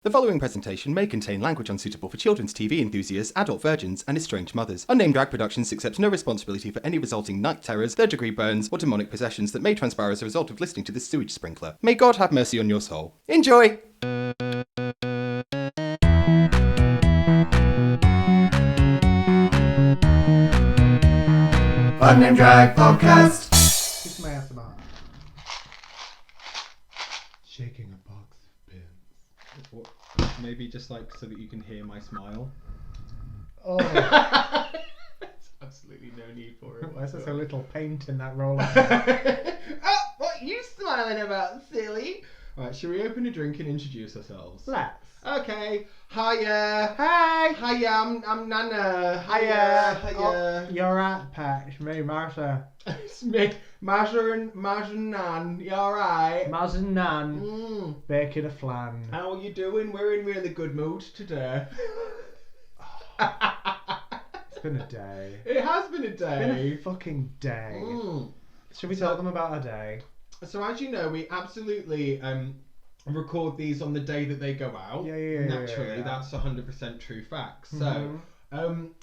The following presentation may contain language unsuitable for children's TV enthusiasts, adult virgins, and estranged mothers. Unnamed Drag Productions accepts no responsibility for any resulting night terrors, third-degree burns, or demonic possessions that may transpire as a result of listening to this sewage sprinkler. May God have mercy on your soul. Enjoy! Unnamed Drag Podcast. Kiss my ass about shaking a box of pins. What, maybe just like so that you can hear my smile. Oh, There's absolutely no need for it. why is there so little paint in that roller? Oh, what are you smiling about, silly? Right, shall we open a drink and introduce ourselves? Let's. Okay. Hiya. Hey! Hiya, I'm Nana. Hiya! Hiya. Oh, you're right, Pat. It's me, Martha. It's me, Marja and Nan. You alright? Maz and Nan. Baking a flan. How are you doing? We're in really good mood today. It's been a day. It has been a It's been a day. fucking day. Mm. Should we tell them about our day? So as you know, we absolutely record these on the day that they go out. Yeah. Naturally, that's 100% true fact. So,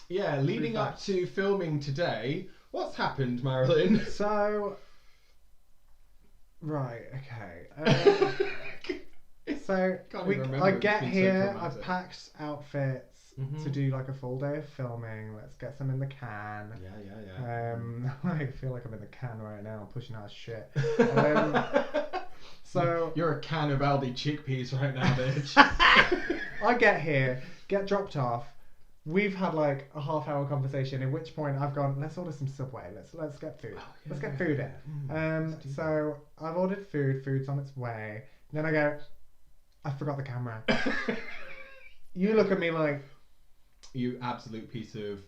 leading up facts. to filming today, what's happened, Marilyn? So, right, okay. So Can't even remember, I it's get been so here, I've traumatic. packed outfits to do like a full day of filming. Let's get some in the can. Yeah. I feel like I'm in the can right now. I'm pushing out shit. So You're a can of Aldi chickpeas right now, bitch. I get here, get dropped off. We've had like a half-hour conversation. At which point I've gone, let's order some Subway. Let's get food. Let's get food in. So I've ordered food. Food's on its way. Then I go, I forgot the camera. You look at me like, You absolute piece of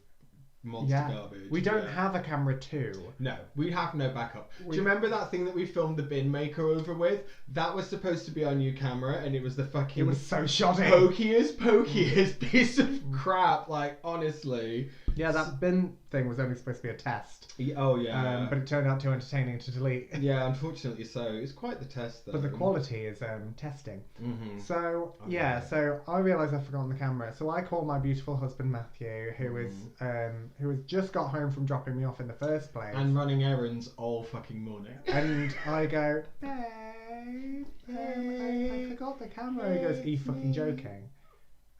monster garbage. we don't have a camera too. No, we have no backup. Do you remember that thing that we filmed the bin maker over with? That was supposed to be our new camera, and it was the fucking It was so shoddy. pokiest piece of crap. Like, honestly. Yeah, that bin thing was only supposed to be a test. Oh yeah. But it turned out too entertaining to delete. Yeah, unfortunately so. It's quite the test though. But the quality is testing. Mm-hmm. So so I realised I'd forgotten the camera. So I called my beautiful husband Matthew, who has just got home from dropping me off in the first place. And running errands all fucking morning. And I go, babe, I forgot the camera. He goes, are you fucking joking?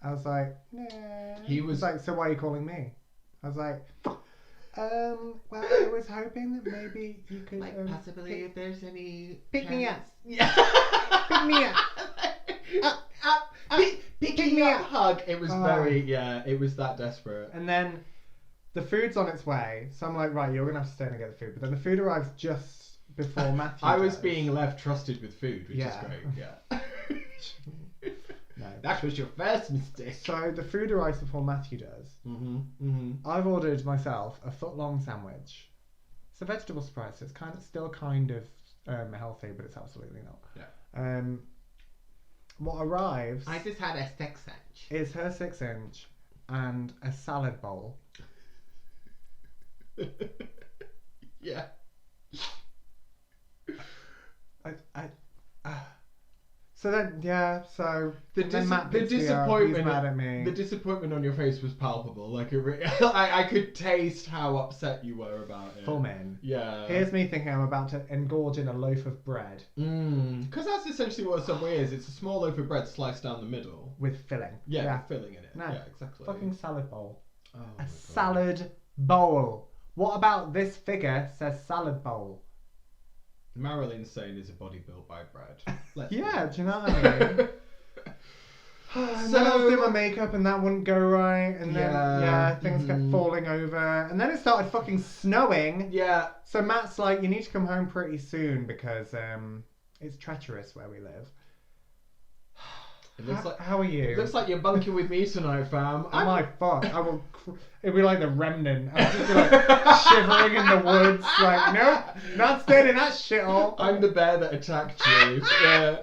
I was like, no. He was like, so why are you calling me? I was like, well, I was hoping that maybe you could possibly if there's any pick me up. Yeah. Pick me up. Pick me up. Hug. It was it was that desperate. And then the food's on its way, so I'm like, right, you're gonna have to stay and get the food. But then the food arrives just before Matthew. I was does. being left trusted with food, which is great. Yeah. No. That was your first mistake. So the food arrives before Matthew does. I've ordered myself a foot-long sandwich. It's a vegetable spread, so it's still kind of healthy, but it's absolutely not. Yeah. What arrives? I just had a 6-inch. Is her 6-inch and a salad bowl. Yeah. So then, so The then Matt picks me up, disappointment. he's mad at me. The disappointment on your face was palpable. Like I could taste how upset you were about it. Full men. Yeah. Here's me thinking I'm about to engorge in a loaf of bread. Because that's essentially what a Subway is. It's a small loaf of bread sliced down the middle. With filling. Yeah, with filling in it. No, yeah, exactly. fucking salad bowl. Oh my God. Salad bowl. What about this figure says salad bowl? Marilyn saying is a body built by bread. Let's Do you know what I mean? And then I was doing my makeup and that wouldn't go right, and then things kept falling over, and then it started fucking snowing. Yeah. So Matt's like, you need to come home pretty soon because it's treacherous where we live. It looks like how are you? It looks like you're bunking with me tonight, fam. Am I fuck? I will. It'd be like the Remnant. I'd just be like shivering in the woods, like nope, not staying in that shithole. I'm the bear that attacked you. Yeah.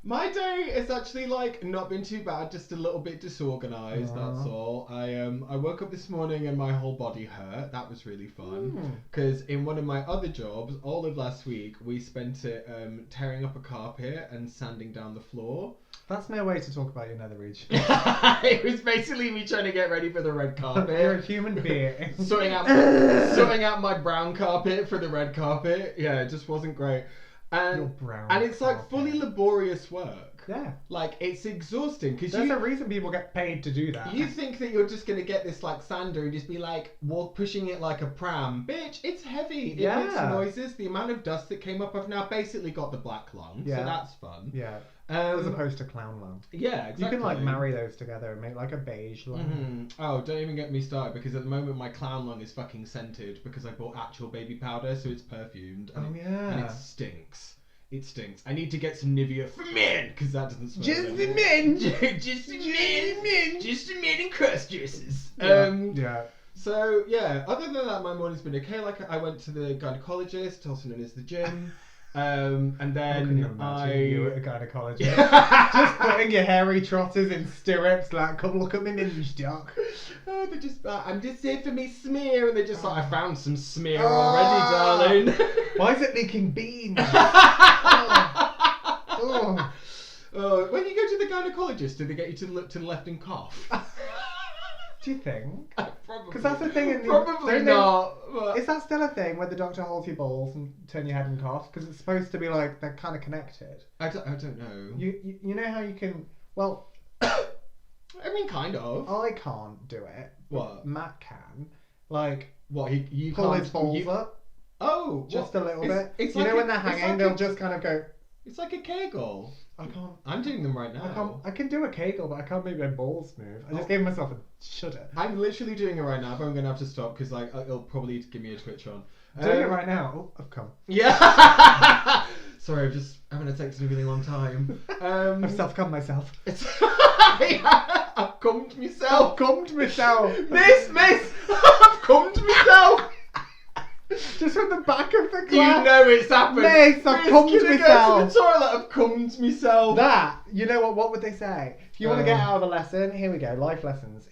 My day has actually like not been too bad, just a little bit disorganized. That's all. I woke up this morning and my whole body hurt. That was really fun because in one of my other jobs, all of last week we spent it tearing up a carpet and sanding down the floor. That's no way to talk about your nether region. It was basically me trying to get ready for the red carpet. You're a human being. sorting out my brown carpet for the red carpet. Yeah, it just wasn't great. And it's like fully laborious work. Yeah. Like it's exhausting because there's a reason people get paid to do that. You think that you're just gonna get this like sander and just be like pushing it like a pram. Bitch, it's heavy. It makes noises. The amount of dust that came up, I've now basically got the black lung. Yeah. So that's fun. Yeah. As opposed to clown lung. Yeah, exactly. You can like marry those together and make like a beige lung. Oh, don't even get me started because at the moment my clown lung is fucking scented because I bought actual baby powder, so it's perfumed. And and it stinks. It stinks. I need to get some Nivea for men because that doesn't smell. Just for men. Just for men. Just for men and cross dresses. So yeah, other than that, my morning's been okay. Like I went to the gynecologist, also known as the gym. And then you at a gynecologist just putting your hairy trotters in stirrups like, come look at me minge doc. Oh, they're just I'm just here for me smear, and they're just like, I found some smear already, darling. Why is it leaking beans? When you go to the gynecologist, do they get you to look to the left and cough? Do you think? Probably. Because that's the thing. Probably not. Is that still a thing where the doctor holds your balls and turn your head and cough? Because it's supposed to be like they're kind of connected. I don't know. You know how you can? Well, I mean, kind of. I can't do it. What? Matt can. Like what? You pull can't his balls up. Oh, just a little bit. It's you like know when they're hanging, they'll just kind of go. It's like a Kegel. I can't. I'm doing them right now. I can do a Kegel, but I can't make my balls move. I just gave myself a shudder. I'm literally doing it right now, but I'm gonna have to stop because like it'll probably give me a twitch on. Doing it right now. Oh, I've come. Yeah. Sorry, I'm just having a sex in a really long time. I've self-cummed myself. I've cummed myself. I've cummed myself. Miss, I've cummed myself. Just from the back of the class. You know it's happened. Miss, I've cummed myself. Go to the toilet, I've cummed myself. That, you know what would they say? If you want to get out of a lesson, here we go, life lessons.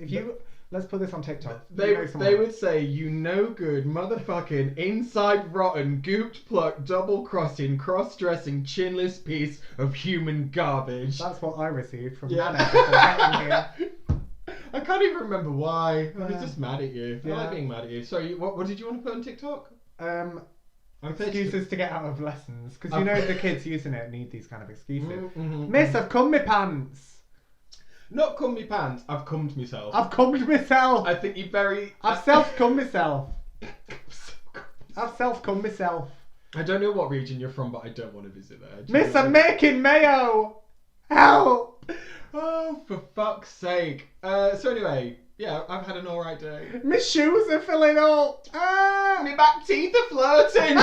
Let's put this on TikTok. They would say, you no good, motherfucking, inside rotten, gooped plucked, double crossing, cross-dressing, chinless piece of human garbage. That's what I received from Nana before getting here. I can't even remember why. I was just mad at you. I like being mad at you. Sorry, what did you want to put on TikTok? Excuses to get out of lessons. Because you know the kids using it need these kind of excuses. Miss, I've cummed my pants. Not cummed me pants, I've cummed myself. I've cummed myself. I think I've self-cummed myself. I've self-cummed myself. I don't know what region you're from, but I don't want to visit there. Miss, I'm making mayo. Help. Oh, for fuck's sake. So anyway, yeah, I've had an alright day. My shoes are filling up. My back teeth are floating.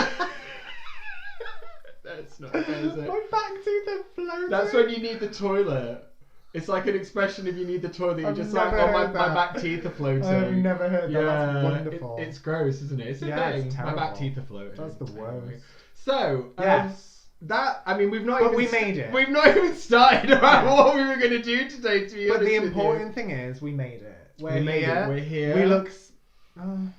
That's not fair, is it? My back teeth are floating. That's when you need the toilet. It's like an expression if you need the toilet. You're just like, my back teeth are floating. I've never heard that. That's wonderful. It's gross, isn't it? It's a thing. It's my back teeth are floating. That's the worst. So, yes. We've not but even... we made it. We've not even started about what we were going to do today, to be honest. But the important thing is, we made it. We're here. We look...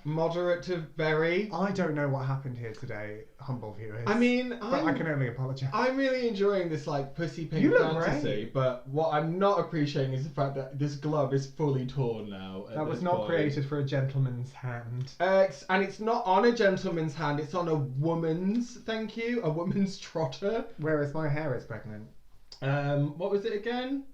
moderate to very. I don't know what happened here today, humble viewers. I mean, I can only apologise. I'm really enjoying this like pussy pink fantasy, but what I'm not appreciating is the fact that this glove is fully torn now. That was not created for a gentleman's hand. And it's not on a gentleman's hand; it's on a woman's. Thank you, a woman's trotter. Whereas my hair is pregnant. What was it again?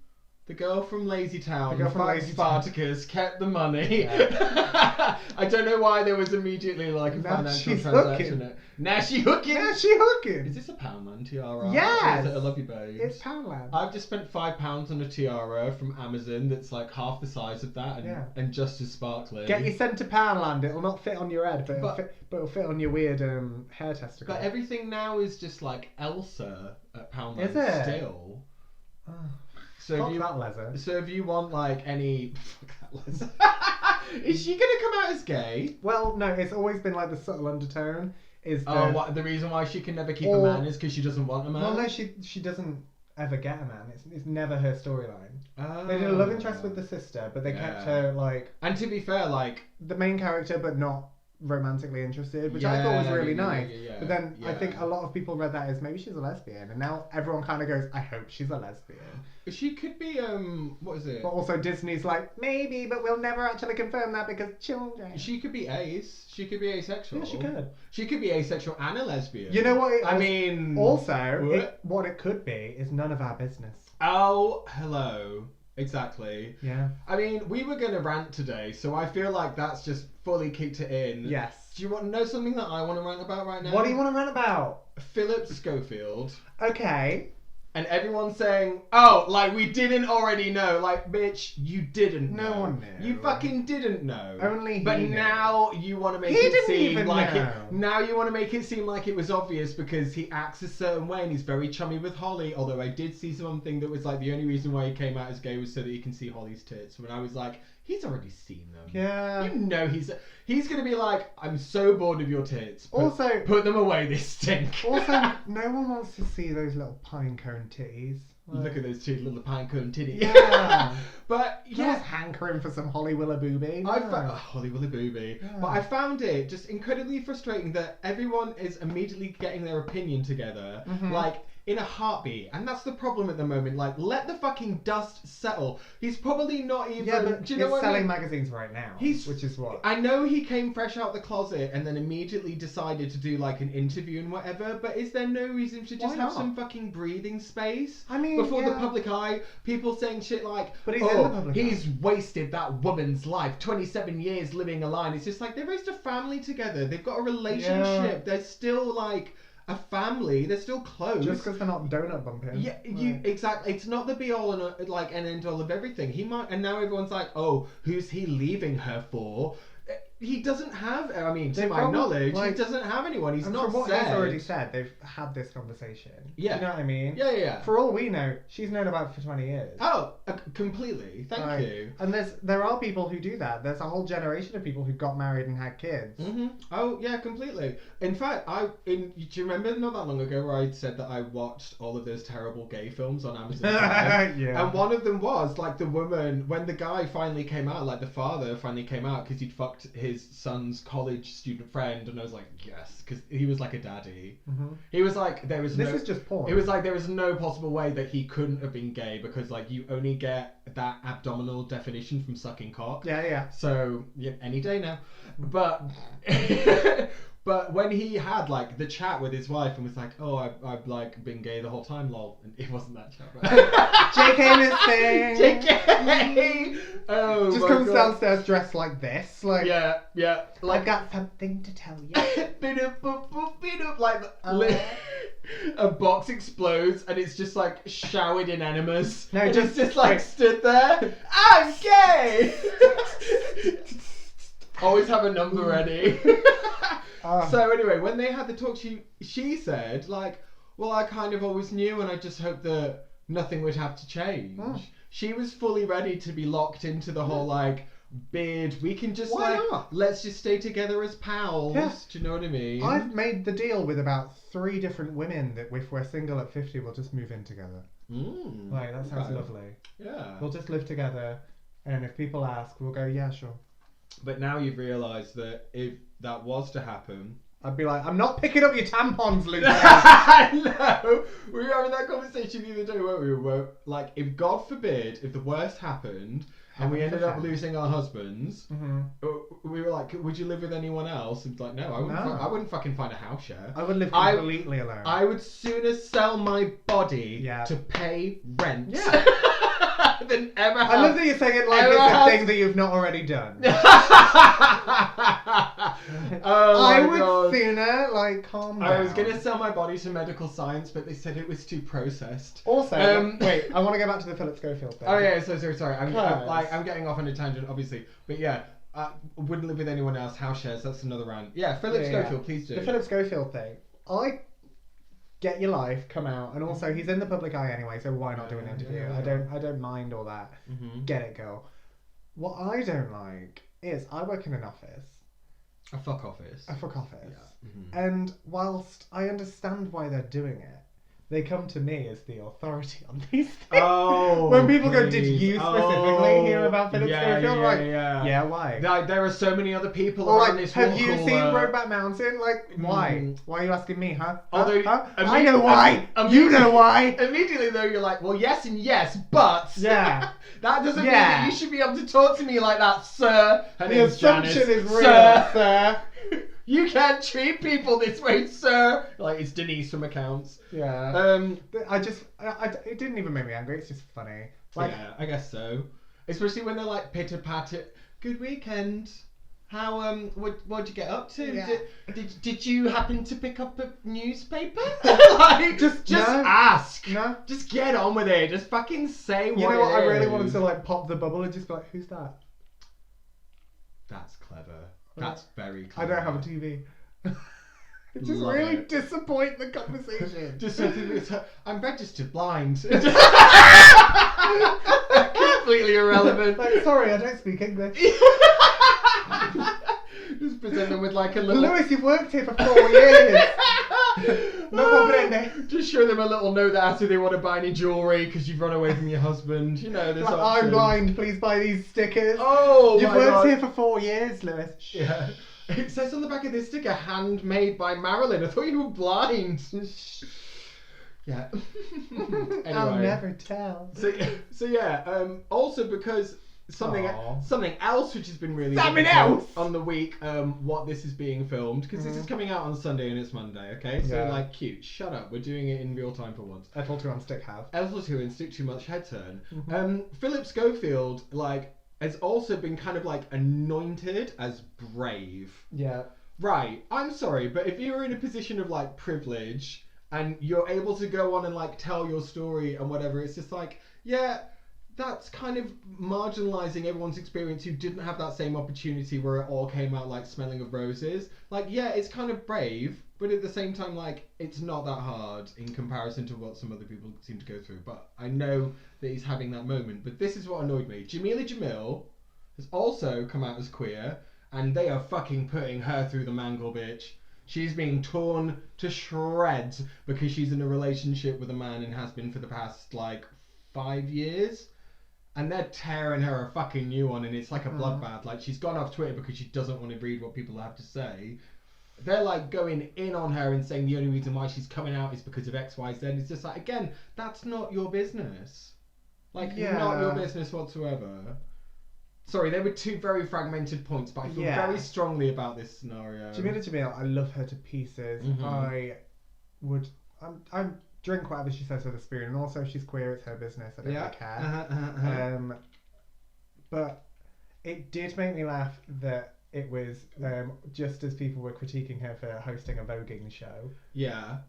The girl from Lazy Town, the girl from Lazy Spartacus, kept the money. Yeah. I don't know why there was immediately like a financial transaction. Now she hooking. Is this a Poundland tiara? Yes. Or is it a Love You Babes? It's Poundland. I've just spent £5 on a tiara from Amazon that's like half the size of that and just as sparkly. Get you sent to Poundland. It'll not fit on your head, but it'll fit on your weird hair testicle. But everything now is just like Elsa at Poundland. Is it? Still. Oh. So if you want like any is she gonna come out as gay? Well, no, it's always been like the subtle undertone is the reason why she can never keep a man is because she doesn't want a man. Well, no, she doesn't. ever get a man. It's never her storyline. Oh. They did a love interest with the sister, but they kept her like And to be fair, like the main character, but not romantically interested, which I thought was really nice. But then I think a lot of people read that as maybe she's a lesbian, and now everyone kind of goes, I hope she's a lesbian. She could be what is it? But also Disney's like, maybe, but we'll never actually confirm that because children. She could be ace. She could be asexual. Yeah, she could. She could be asexual and a lesbian. You know what? What? What it could be is none of our business. Oh, hello. Exactly. Yeah. I mean, we were going to rant today, so I feel like that's just fully kicked it in. Yes. Do you want to know something that I want to rant about right now? What do you want to rant about? Phillip Schofield. Okay. And everyone's saying, oh, like we didn't already know. Like, bitch, you didn't know. No one knew. You fucking didn't know. Only he But knew. now you want to make He it didn't seem even like know. it. Now you want to make it seem like it was obvious because he acts a certain way and he's very chummy with Holly. Although I did see something that was like the only reason why he came out as gay was so that he can see Holly's tits. When I was like, he's already seen them. Yeah. You know he's gonna be like, I'm so bored of your tits. Also, put them away. They stink. Also, no one wants to see those little pine cone titties. Look at those two little pine cone titties. Yeah. But Yeah. yeah, Just hankering for some Holly Willoughby. I found Holly Willy Booby. Yeah. But I found it just incredibly frustrating that everyone is immediately getting their opinion together, like in a heartbeat, and that's the problem at the moment. Like, let the fucking dust settle. He's probably not even. Yeah, but do you know he's what I selling mean? magazines right now. Which is what. I know he came fresh out the closet and then immediately decided to do like an interview and whatever, but is there no reason to just Why have not? some fucking breathing space? I mean, before the yeah. public eye, people saying shit like, But he's in the public he's wasted that woman's life, 27 years living a lie. And it's just like, they raised a family together. They've got a relationship. Yeah. They're still like a family. They're still close. Just because they're not donut bumping. Yeah, exactly. It's not the be all and like an end all of everything. He might, and now everyone's like, oh, who's he leaving her for? He doesn't have. I mean, to my knowledge, he doesn't have anyone. He's And not from what said. he's already said, they've had this conversation. Yeah. You know what I mean? Yeah. For all we know, she's known about it for 20 years. Oh, completely. Thank you. And there are people who do that. There's a whole generation of people who got married and had kids. Oh yeah, completely. In fact, do you remember not that long ago where I said that I watched all of those terrible gay films on Amazon Prime? Yeah. And one of them was like the woman, when the guy finally came out, like the father finally came out because he'd fucked his son's college student friend, and I was like, yes, because he was like a daddy. He was like, This is just porn. It was like there was no possible way that he couldn't have been gay because like you only get that abdominal definition from sucking cock. Yeah. So yeah, any day now. But but when he had like the chat with his wife and was like, oh, I've like been gay the whole time, lol, and it wasn't that chat. But JK missing. JK. Oh, Just my comes God. downstairs dressed like this, like. Yeah. I've got something to tell you. Like a box explodes and it's just like showered in enemas. No, and just- it's just like stood there. I'm gay. Always have a number ready. So anyway, when they had the talk, she said like, well, I kind of always knew, and I just hoped that nothing would have to change. She was fully ready to be locked into the whole like, beard. We can just Why not? let's just stay together as pals. Yeah. Do you know what I mean? I've made the deal with about 3 different women that if we're single at 50, we'll just move in together. Like, that sounds okay. lovely. Yeah. We'll just live together, and if people ask, we'll go, yeah, sure. But now you've realised that if that was to happen, I'd be like, I'm not picking up your tampons, Lucy. no, we were having that conversation the other day, weren't we? Where, like, if God forbid, if the worst happened and we ended up losing our husbands, we were like, would you live with anyone else? And like, no, I wouldn't fucking find a house share. I would live completely alone. I would sooner sell my body to pay rent than ever have. I love that you're saying it like it's a thing that you've not already done. I would sooner, like, calm down. I was going to sell my body to medical science, but they said it was too processed. Also, wait, I want to go back to the Phillip Schofield thing. Oh yeah, so sorry. I'm getting off on a tangent, obviously. But yeah, I wouldn't live with anyone else. House shares, that's another round. Yeah, Phillip Schofield, please do. The Phillip Schofield thing. I get your life, come out, and also he's in the public eye anyway, so why not do an interview? Yeah. I don't mind all that. Get it, girl. What I don't like is I work in an office. A fuck office. A fuck office. Yeah. And whilst I understand why they're doing it, they come to me as the authority on these things. Oh, when people go, did please. you specifically hear about Phillip yeah, Schofield? yeah, Like, yeah. why? Like, there are so many other people Or around like, this have water you cooler. seen Brokeback Mountain? Like, why? Mm. Why are you asking me, huh? Although, huh? I know why. You know why. Immediately though, you're like, well, yes and yes, but Yeah. that doesn't mean that you should be able to talk to me like that, sir. Her The name's assumption Janice. is real, Sir. sir. You can't treat people this way, sir. Like, it's Denise from Accounts. Yeah. It didn't even make me angry. It's just funny. Like, yeah, I guess so. Especially when they're like pitter patter. Good weekend. How what'd you get up to? Yeah. Did you happen to pick up a newspaper? Like, just no. ask. No. Just get on with it. Just fucking say what You know what? I really is. wanted to like pop the bubble and just be like, who's that? That's clever. That's very clever. I don't have a TV. It just Love really it. disappoint the conversation. Just something that's I'm registered blind. Completely irrelevant. Like, sorry, I don't speak English. Just present them with like a little. Lewis, you've worked here for 4 years. No comprende. Just show them a little note that asks if they want to buy any jewellery because you've run away from your husband. You know, there's Like, I'm options. blind, please buy these stickers. Oh, You've my worked God. here for 4 years, Lewis. Yeah. It says on the back of this sticker, handmade by Marilyn. I thought you were blind. Yeah. Anyway. I'll never tell. So yeah. Also because something else which has been really Something difficult else! on the week. What this is being filmed because this is coming out on Sunday and it's Monday. Okay. So Yeah. like, cute. Shut up. We're doing it in real time for once. Eiffel 2 on stick have. Elsa 2 and Stick Too Much Head Turn. Phillip Schofield has also been kind of like anointed as brave. Yeah. Right, I'm sorry, but if you're in a position of like privilege and you're able to go on and like tell your story and whatever, it's just like, yeah, that's kind of marginalizing everyone's experience who didn't have that same opportunity where it all came out like smelling of roses. Like, yeah, it's kind of brave, but at the same time, like, it's not that hard in comparison to what some other people seem to go through. But I know that he's having that moment. But this is what annoyed me. Jameela Jamil has also come out as queer, and they are fucking putting her through the mangle, bitch. She's being torn to shreds because she's in a relationship with a man and has been for the past, like, 5 years. And they're tearing her a fucking new one, and it's like a bloodbath. Like, she's gone off Twitter because she doesn't want to read what people have to say. They're, like, going in on her and saying the only reason why she's coming out is because of X, Y, Z. It's just like, again, that's not your business. Like, not your business whatsoever. Sorry, there were two very fragmented points, but I feel very strongly about this scenario. Jameela Jamil, I love her to pieces. I drink whatever she says with a spoon, and also if she's queer, it's her business. I don't really care. But it did make me laugh that it was just as people were critiquing her for hosting a voguing show. Yeah.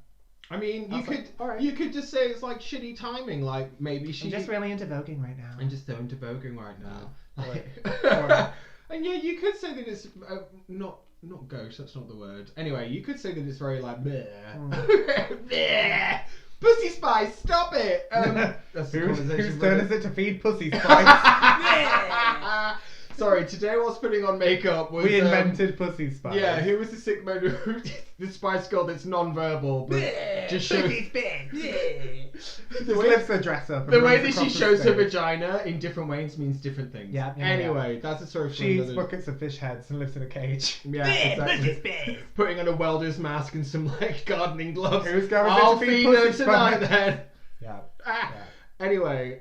I mean, Alright. you could just say it's like shitty timing. Like maybe she's I'm just really into voguing right now. I'm just so into voguing right now. Alright. And yeah, you could say that it's not gauche. That's not the word. Anyway, you could say that it's very like bleh. Bleh. Pussy Spice, stop it. That's the Whose conversation. turn is it to feed pussy spice? Sorry, today I was putting on makeup was... We invented pussy spice. Yeah, who was the sick man who... the Spice Girl that's non-verbal, but just shows... His lips are dress up. The way that she shows her vagina in different ways means different things. Yeah. Anyway, that's a story for She eats another... buckets of fish heads and lives in a cage. Yeah, exactly. Putting on a welder's mask and some like gardening gloves. Who's going I'll to feed feed her pussy tonight spice? then. Yeah. Anyway,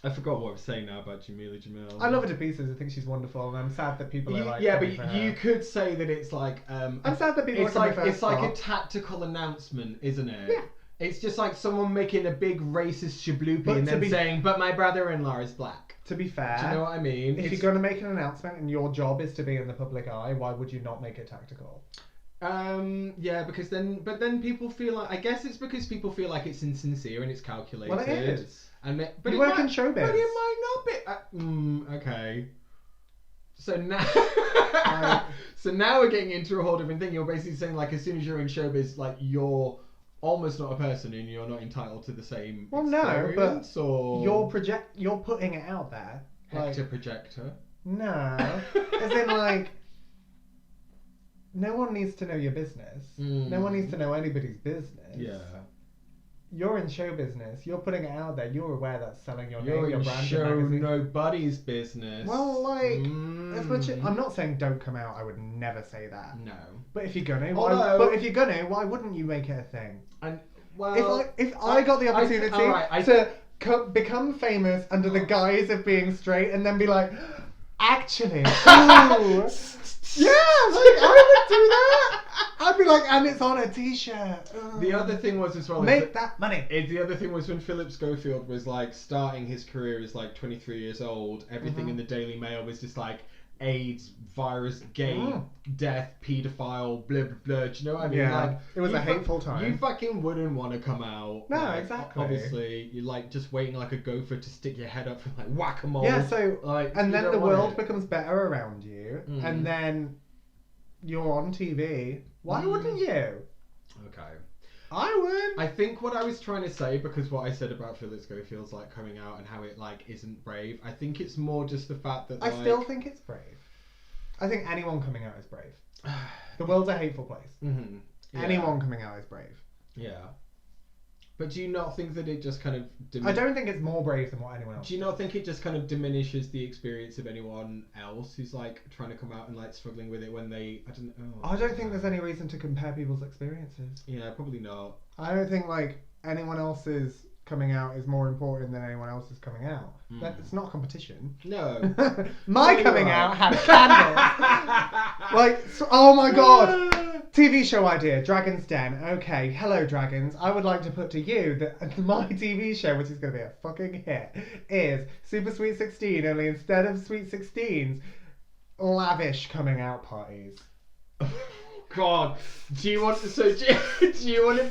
I forgot what I was saying now about Jameela Jamil. I love her to pieces. I think she's wonderful, and I'm sad that people are like. Yeah, coming for but her. you could say that it's like. I'm sad that people are coming for her. It's like a stop. tactical announcement, isn't it? Yeah. It's just like someone making a big racist shabloopy But and to then be- saying, "But my brother-in-law is black." To be fair, Do you know what I mean? if you're going to make an announcement and your job is to be in the public eye, why would you not make it tactical? Yeah, because then people feel like, I guess it's because people feel like it's insincere and it's calculated. Well, it is. But You it work might, in showbiz. But it might not be. Okay. So now, so now we're getting into a whole different thing. You're basically saying like, as soon as you're in showbiz, like you're almost not a person and you're not entitled to the same experience. You're putting it out there. Hector projector. No, as in like. No one needs to know your business. No one needs to know anybody's business. Yeah. you're in show business. You're putting it out there. You're aware that's selling your You're name, your in brand, show your magazine. nobody's business. Well, like, as much as, I'm not saying don't come out. I would never say that. No. But if you're gonna, why wouldn't you make it a thing? And well, if I got the opportunity to become famous under the guise of being straight and then be like, actually, ooh, yeah, like, I would do that. I'd be like, and it's on a t-shirt. the other thing was as well. Make that money. The other thing was when Phillip Schofield was like starting his career as like 23 years old. Everything in the Daily Mail was just like AIDS, virus, gay, death, paedophile, blah blah blah. Do you know what I mean? Yeah, like, it was a hateful time. You fucking wouldn't want to come out. No, like, exactly. Obviously, you're like just waiting like a gopher to stick your head up for like whack-a-mole. Yeah, so like, and you then don't the want world it. becomes better around you, and then you're on TV. Why wouldn't you? Okay. I would. I think what I was trying to say, because what I said about Phillip Schofield's like coming out and how it like isn't brave, I think it's more just the fact that I like, still think it's brave. I think anyone coming out is brave. The world's a hateful place. Yeah. Anyone coming out is brave. Yeah. But do you not think that it just kind of... I don't think it's more brave than what anyone else. Do you not think it just kind of diminishes the experience of anyone else who's like trying to come out and like struggling with it when they... I don't think there's any reason to compare people's experiences. Yeah, probably not. I don't think like anyone else's coming out is more important than anyone else's coming out. It's not a competition. No. My coming out had a canvas. Like, oh my god. TV show idea, Dragon's Den. Okay, hello dragons. I would like to put to you that my TV show, which is going to be a fucking hit, is Super Sweet 16, only instead of Sweet 16s, lavish coming out parties. God, do you want to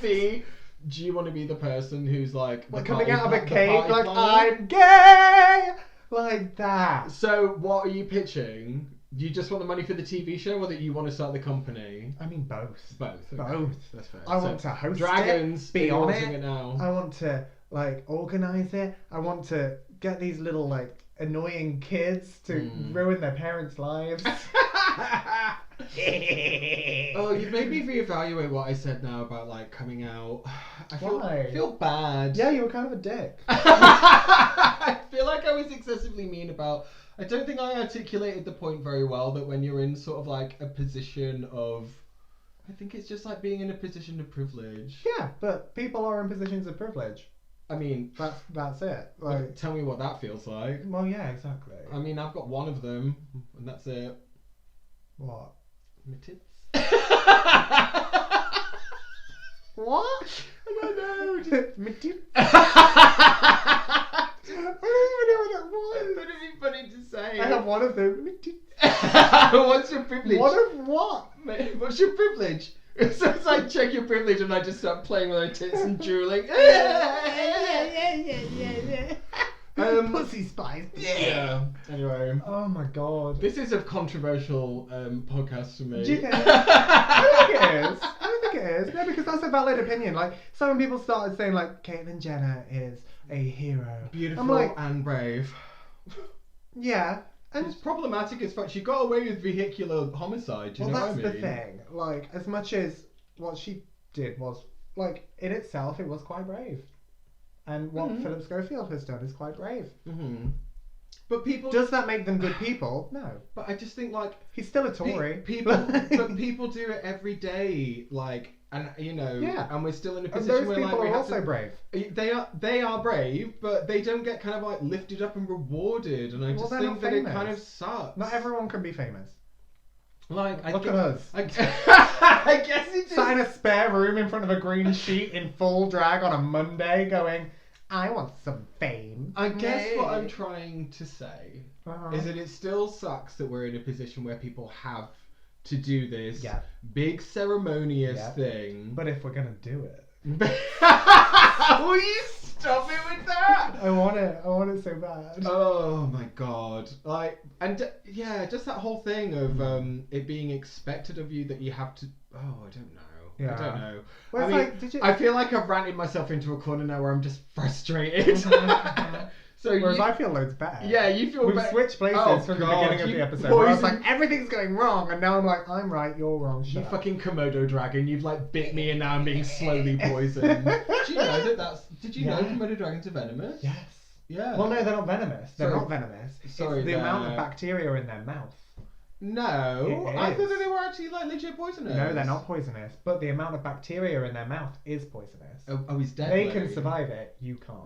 be the person who's like coming out of a cave like planner? I'm gay, like that. So what are you pitching? Do you just want the money for the TV show, or that you want to start the company? I mean both. Both. Okay. Both. That's fair. I want to host Dragons, it, be on it now. I want to like organise it. I want to get these little like annoying kids to ruin their parents' lives. Oh, you've made me reevaluate what I said now about like coming out. Why? I feel bad. Yeah, you were kind of a dick. I feel like I was excessively mean about... I don't think I articulated the point very well that when you're in sort of like a position of... I think it's just like being in a position of privilege. Yeah, but people are in positions of privilege. I mean... That's it. Like, tell me what that feels like. well, yeah, exactly. I mean, I've got one of them, and that's it. What? My tits. What? I don't know. Just... Would it be funny to say? I have one of them. What's your privilege? One of what? What's your privilege? So it's like check your privilege, and I just start playing with my tits and drooling. Pussy spice. Yeah. Anyway. Oh my god. This is a controversial podcast for me. Do you think? I think it is. I don't think it is. No, because that's a valid opinion. Like, some people started saying like Caitlyn Jenner is a hero. Beautiful I'm like, and brave. yeah. And It's problematic as fuck. She got away with vehicular homicide. Do you know what I mean? that's the thing. Like, as much as what she did was, like, in itself, it was quite brave. And what Phillip Schofield has done is quite brave. Mm-hmm. But people... Does that make them good people? No. But I just think, like... He's still a Tory. But people do it every day, like... And, you know... Yeah. And we're still in a And position those where, people like, we are have also to... brave. They are brave, but they don't get kind of, like, lifted up and rewarded. And I just they're think not that it famous. kind of sucks. Not everyone can be famous. Like, Look at us. I guess it just... Sat in a spare room in front of a green sheet in full drag on a Monday going, I want some fame. I guess what I'm trying to say Uh-huh. is that it still sucks that we're in a position where people have to do this big ceremonious thing. But if we're going to do it. Will you stop it with that? I want it so bad. Oh my god. Like, and yeah, just that whole thing of it being expected of you that you have to... Oh, I don't know. Yeah. I don't know. Well, I mean, I feel like I've ranted myself into a corner now where I'm just frustrated. So Whereas I feel loads better. Yeah, you feel We've better. switched places Oh, from the God, beginning of you the episode. Where I was poisoned- like, everything's going wrong, and now I'm like, I'm right, you're wrong. You Shut up. fucking Komodo dragon, you've like bit me and now I'm being slowly poisoned. Did you know that that's... Did you know Yeah. Komodo dragons are venomous? Yes. Yeah. Well, no, they're not venomous. They're Sorry. not venomous. Sorry, It's the amount of they're- bacteria in their mouth. No. It I thought is. that they were actually like legit poisonous. No, they're not poisonous, but the amount of bacteria in their mouth is poisonous. Oh, he's deadly. They can survive it, you can't.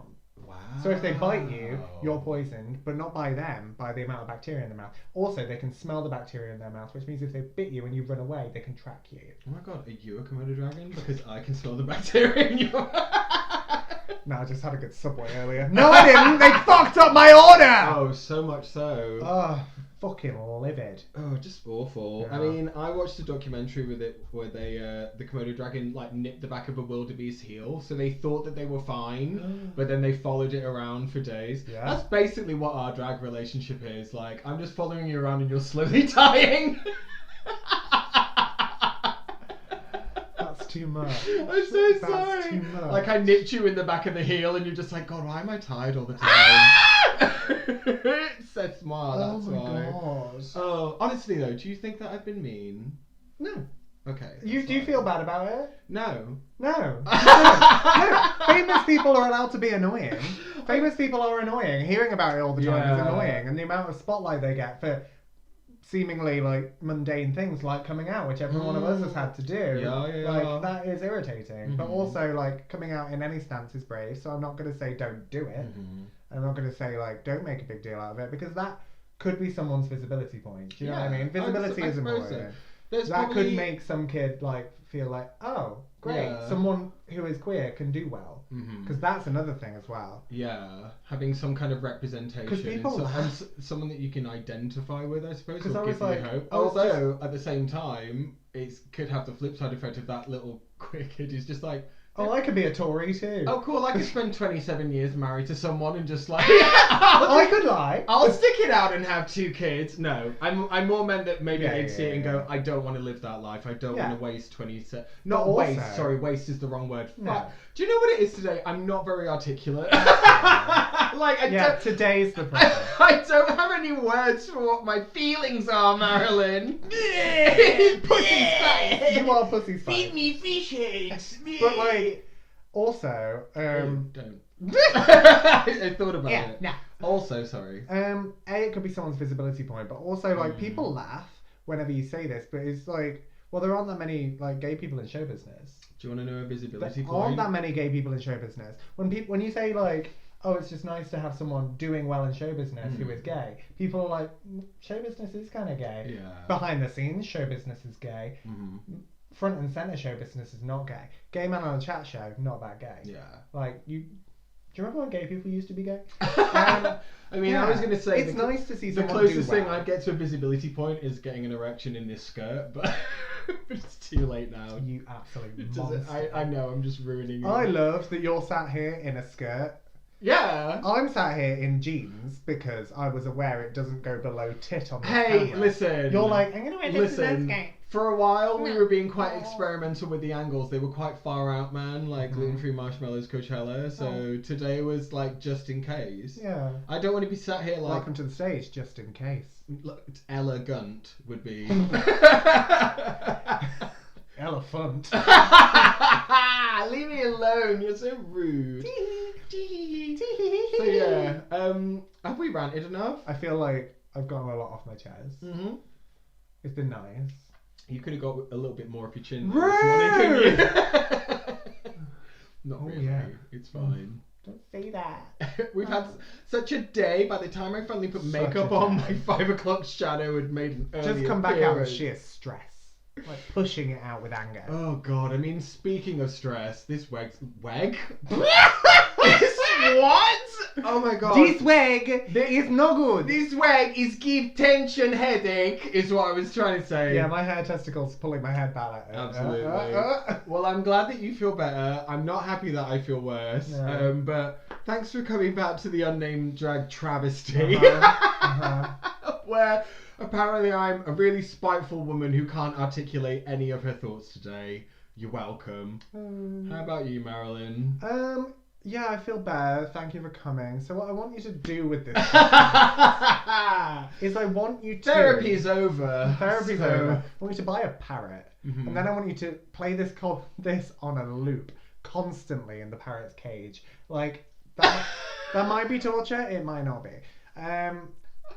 Wow. So if they bite you, you're poisoned, but not by them, by the amount of bacteria in their mouth. Also, they can smell the bacteria in their mouth, which means if they bit you and you run away, they can track you. Oh my god, are you a Komodo dragon? Because I can smell the bacteria in your... No, I just had a good Subway earlier. No, I didn't! They fucked up my order! Oh, so much so. Oh, fucking livid. Oh, just awful. Yeah. I mean, I watched a documentary with it where they, the Komodo dragon, like, nipped the back of a wildebeest's heel, so they thought that they were fine, but then they followed it around for days. Yeah. That's basically what our drag relationship is. Like, I'm just following you around and you're slowly dying. That's too much. I'm so That's sorry. too much. Like, I nipped you in the back of the heel and you're just like, God, why am I tired all the time? It's so smart, Oh that's my why. god. Oh, honestly though, do you think that I've been mean? No. Okay. Do you feel bad about it? No. No. No. Famous people are allowed to be annoying. Famous people are annoying. Hearing about it all the time is Yeah. annoying. And the amount of spotlight they get for seemingly like mundane things like coming out, which every one of us has had to do. Yeah. Like that is irritating. But Mhm. also like coming out in any stance is brave, so I'm not gonna say don't do it. I'm not gonna say like don't make a big deal out of it because that could be someone's visibility point. Do you know what I Yeah, mean? Visibility I is suppose important. There's That probably... could make some kid like feel like, oh, great, Yeah. someone who is queer can do well. Because that's another thing as well. Yeah, having some kind of representation. 'Cause people and laugh. someone that you can identify with, I suppose, 'Cause or I give was you like, hope. oh, it's Although, at the same time, it could have the flip side effect of that little queer kid who's just like, Oh, I could be a Tory too. oh cool, I could spend 27 years married to someone and just like, I could lie. I'll stick it out and have 2 kids. No, I more meant that maybe Yeah, they'd yeah, see it and yeah. go, I don't want to live that life. I don't Yeah. want to waste 27. But Not also- waste. Sorry, waste is the wrong word. No. Fuck. Do you know what it is today? I'm not very articulate. Like I Yeah, don't. today's the problem. I don't have any words for what my feelings are, Marilyn. Pussy's face. You are pussy spice. Feed me fish eggs. But like, also, Don't. I thought about it. nah. Also, sorry. It could be someone's visibility point, but also like people laugh whenever you say this, but it's like, well, there aren't that many like gay people in show business. Do you want to know a visibility There point? aren't that many gay people in show business. When you say like, oh, it's just nice to have someone doing well in show business who is gay, people are like, show business is kind of gay. Yeah. Behind the scenes, show business is gay. Front and center, show business is not gay. Gay man on a chat show, not that gay. Yeah. Like you. Do you remember when gay people used to be gay? I mean, I was going to say it's nice to see the someone closest do well. thing I'd get to a visibility point is getting an erection in this skirt, but it's too late now. You absolute It doesn't, monster. I know, I'm just ruining it. I love that you're sat here in a skirt. Yeah. I'm sat here in jeans because I was aware it doesn't go below tit on the Hey, camera. listen. You're like, I'm gonna wear this Listen, to for a while we were being quite experimental with the angles. They were quite far out, man, like gluten-free marshmallows Coachella. So today was like just in case. Yeah. I don't want to be sat here like Welcome to the stage, just in case. elegant would be. Elephant. Leave me alone. You're so rude. So yeah, have we ranted enough? I feel like I've gotten a lot off my chest. Mm-hmm. It's been nice. You could have got a little bit more off your chin Rude! this morning, couldn't you? Not Oh, really. yeah. It's fine. Don't say that. We've had such a day. By the time I finally put Such makeup a on, day. my 5 o'clock shadow had made an early Just come back out with appearance. sheer stress. Like pushing it out with anger. Oh god, I mean, speaking of stress, this weg? This what? Oh my god. This wig is no good. This weg is give tension headache, is what I was trying to say. Yeah, my hair testicles pulling my head back. Absolutely. Well, I'm glad that you feel better. I'm not happy that I feel worse. No. But thanks for coming back to the unnamed drag travesty. Where apparently I'm a really spiteful woman who can't articulate any of her thoughts today. You're welcome. How about you, Marilyn? Yeah, I feel better. Thank you for coming. So what I want you to do with this is I want you to... Therapy's over. Therapy's So- over. I want you to buy a parrot. Mhm. And then I want you to play this on a loop constantly in the parrot's cage. Like, that might be torture. It might not be.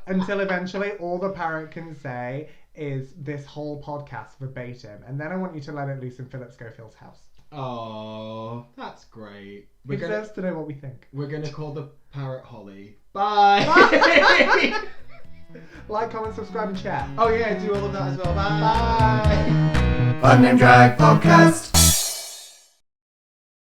Until eventually all the parrot can say is this whole podcast verbatim. And then I want you to let it loose in Phillip Schofield's house. Oh, that's great. He deserves to know what we think. We're gonna call the parrot Holly. Bye. Like, comment, subscribe, and chat. Oh yeah, do all of that as well. Bye. Unnamed Drag Podcast.